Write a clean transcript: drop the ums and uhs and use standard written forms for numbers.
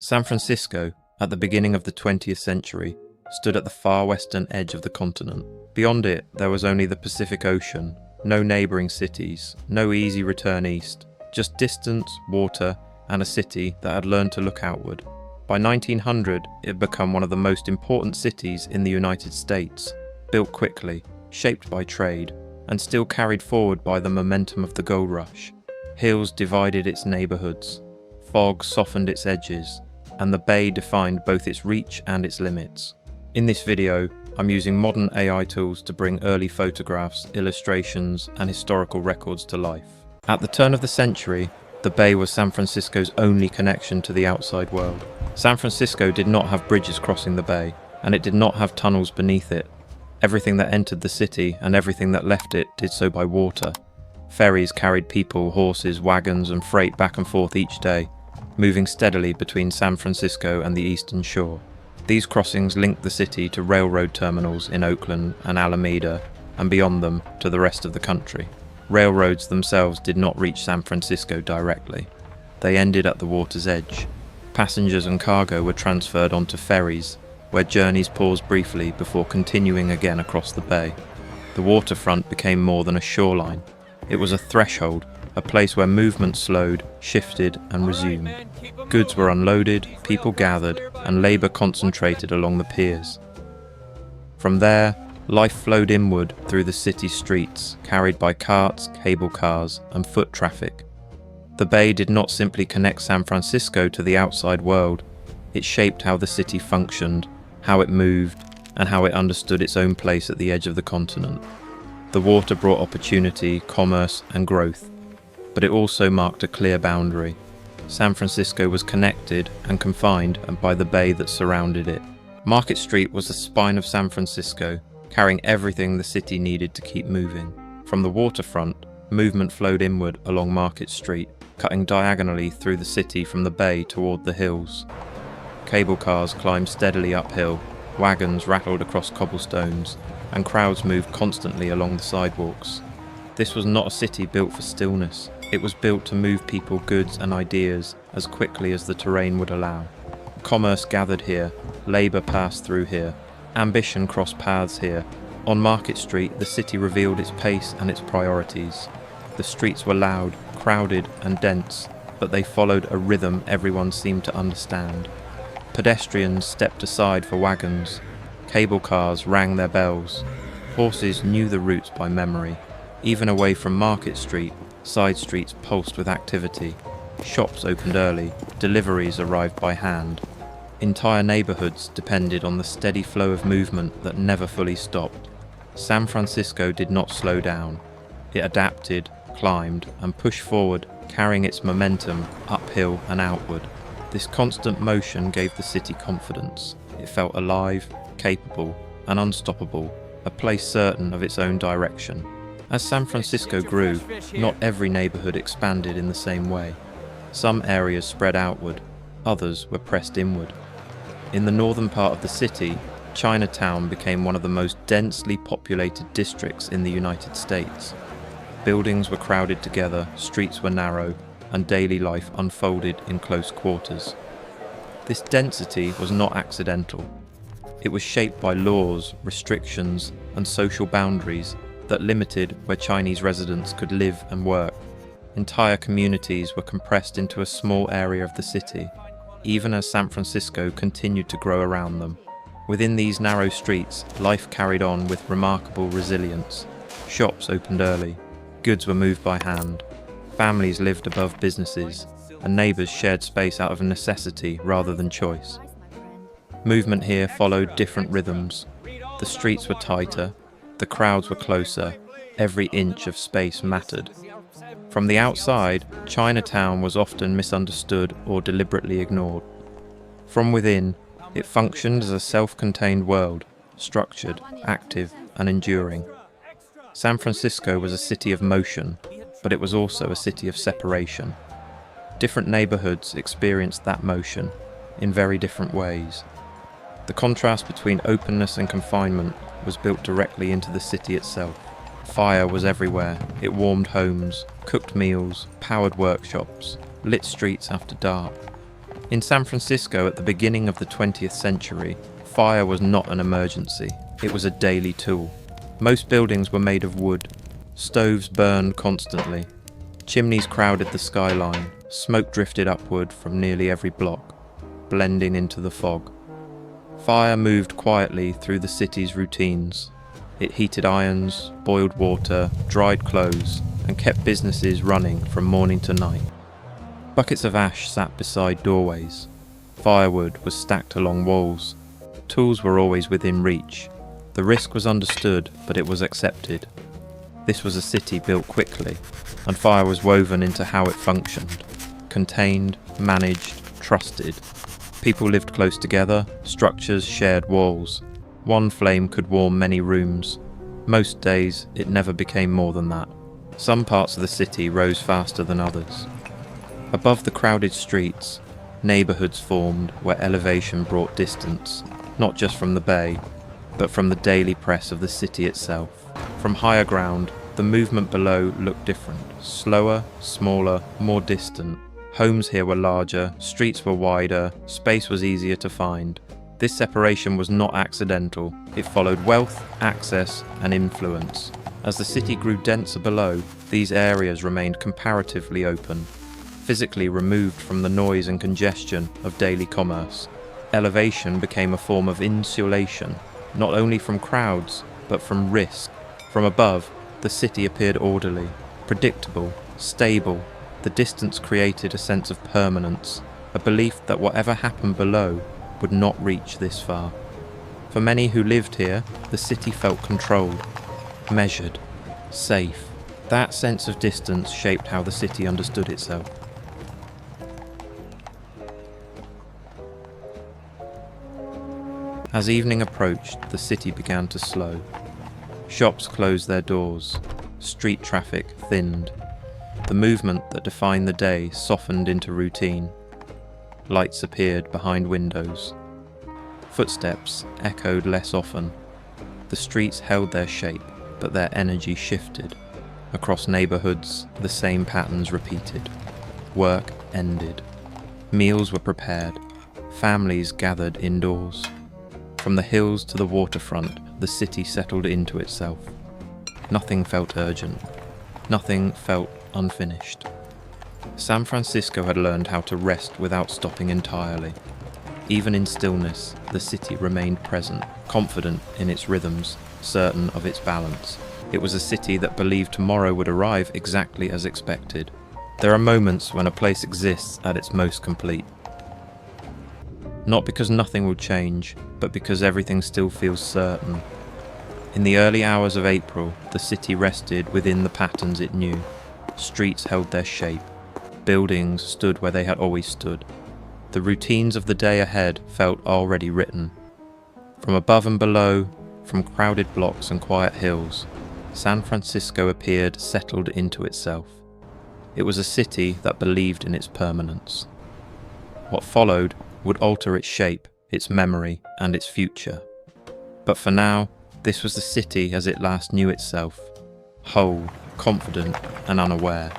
San Francisco, at the beginning of the 20th century, stood at the far western edge of the continent. Beyond it, there was only the Pacific Ocean, no neighbouring cities, no easy return east, just distance, water, and a city that had learned to look outward. By 1900, it had become one of the most important cities in the United States, built quickly, shaped by trade, and still carried forward by the momentum of the gold rush. Hills divided its neighbourhoods, fog softened its edges, and the bay defined both its reach and its limits. In this video, I'm using modern AI tools to bring early photographs, illustrations, and historical records to life. At the turn of the century, the bay was San Francisco's only connection to the outside world. San Francisco did not have bridges crossing the bay, and it did not have tunnels beneath it. Everything that entered the city and everything that left it did so by water. Ferries carried people, horses, wagons, and freight back and forth each day, moving steadily between San Francisco and the eastern shore. These crossings linked the city to railroad terminals in Oakland and Alameda, and beyond them to the rest of the country. Railroads themselves did not reach San Francisco directly. They ended at the water's edge. Passengers and cargo were transferred onto ferries, where journeys paused briefly before continuing again across the bay. The waterfront became more than a shoreline. It was a threshold, a place where movement slowed, shifted, and resumed. Goods were unloaded, people gathered, and labour concentrated along the piers. From there, life flowed inward through the city's streets, carried by carts, cable cars, and foot traffic. The bay did not simply connect San Francisco to the outside world. It shaped how the city functioned, how it moved, and how it understood its own place at the edge of the continent. The water brought opportunity, commerce, and growth, but it also marked a clear boundary. San Francisco was connected and confined by the bay that surrounded it. Market Street was the spine of San Francisco, carrying everything the city needed to keep moving. From the waterfront, movement flowed inward along Market Street, cutting diagonally through the city from the bay toward the hills. Cable cars climbed steadily uphill, wagons rattled across cobblestones, and crowds moved constantly along the sidewalks. This was not a city built for stillness. It was built to move people, goods, and ideas as quickly as the terrain would allow. Commerce gathered here, labour passed through here, ambition crossed paths here. On Market Street, the city revealed its pace and its priorities. The streets were loud, crowded, and dense, but they followed a rhythm everyone seemed to understand. Pedestrians stepped aside for wagons. Cable cars rang their bells. Horses knew the routes by memory. Even away from Market Street, side streets pulsed with activity. Shops opened early, deliveries arrived by hand. Entire neighbourhoods depended on the steady flow of movement that never fully stopped. San Francisco did not slow down. It adapted, climbed, and pushed forward, carrying its momentum uphill and outward. This constant motion gave the city confidence. It felt alive, capable, and unstoppable, a place certain of its own direction. As San Francisco grew, not every neighbourhood expanded in the same way. Some areas spread outward, others were pressed inward. In the northern part of the city, Chinatown became one of the most densely populated districts in the United States. Buildings were crowded together, streets were narrow, and daily life unfolded in close quarters. This density was not accidental. It was shaped by laws, restrictions, and social boundaries that limited where Chinese residents could live and work. Entire communities were compressed into a small area of the city, even as San Francisco continued to grow around them. Within these narrow streets, life carried on with remarkable resilience. Shops opened early, goods were moved by hand, families lived above businesses, and neighbours shared space out of necessity rather than choice. Movement here followed different rhythms. The streets were tighter, the crowds were closer, every inch of space mattered. From the outside, Chinatown was often misunderstood or deliberately ignored. From within, it functioned as a self-contained world, structured, active, and enduring. San Francisco was a city of motion, but it was also a city of separation. Different neighbourhoods experienced that motion in very different ways. The contrast between openness and confinement was built directly into the city itself. Fire was everywhere. It warmed homes, cooked meals, powered workshops, lit streets after dark. In San Francisco at the beginning of the 20th century, fire was not an emergency, it was a daily tool. Most buildings were made of wood. Stoves burned constantly. Chimneys crowded the skyline. Smoke drifted upward from nearly every block, blending into the fog. Fire moved quietly through the city's routines. It heated irons, boiled water, dried clothes, and kept businesses running from morning to night. Buckets of ash sat beside doorways. Firewood was stacked along walls. Tools were always within reach. The risk was understood, but it was accepted. This was a city built quickly, and fire was woven into how it functioned. Contained, managed, trusted. People lived close together, structures shared walls. One flame could warm many rooms. Most days, it never became more than that. Some parts of the city rose faster than others. Above the crowded streets, neighborhoods formed where elevation brought distance, not just from the bay, but from the daily press of the city itself. From higher ground, the movement below looked different. Slower, smaller, more distant. Homes here were larger, streets were wider, space was easier to find. This separation was not accidental. It followed wealth, access, and influence. As the city grew denser below, these areas remained comparatively open, physically removed from the noise and congestion of daily commerce. Elevation became a form of insulation, not only from crowds, but from risk. From above, the city appeared orderly, predictable, stable. The distance created a sense of permanence, a belief that whatever happened below would not reach this far. For many who lived here, the city felt controlled, measured, safe. That sense of distance shaped how the city understood itself. As evening approached, the city began to slow. Shops closed their doors. Street traffic thinned. The movement that defined the day softened into routine. Lights appeared behind windows. Footsteps echoed less often. The streets held their shape, but their energy shifted. Across neighborhoods, the same patterns repeated. Work ended. Meals were prepared. Families gathered indoors. From the hills to the waterfront, the city settled into itself. Nothing felt urgent. Nothing felt unfinished. San Francisco had learned how to rest without stopping entirely. Even in stillness, the city remained present, confident in its rhythms, certain of its balance. It was a city that believed tomorrow would arrive exactly as expected. There are moments when a place exists at its most complete. Not because nothing will change, but because everything still feels certain. In the early hours of April, the city rested within the patterns it knew. Streets held their shape. Buildings stood where they had always stood. The routines of the day ahead felt already written. From above and below, from crowded blocks and quiet hills, San Francisco appeared settled into itself. It was a city that believed in its permanence. What followed would alter its shape, its memory, and its future. But for now, this was the city as it last knew itself, whole, confident, and unaware.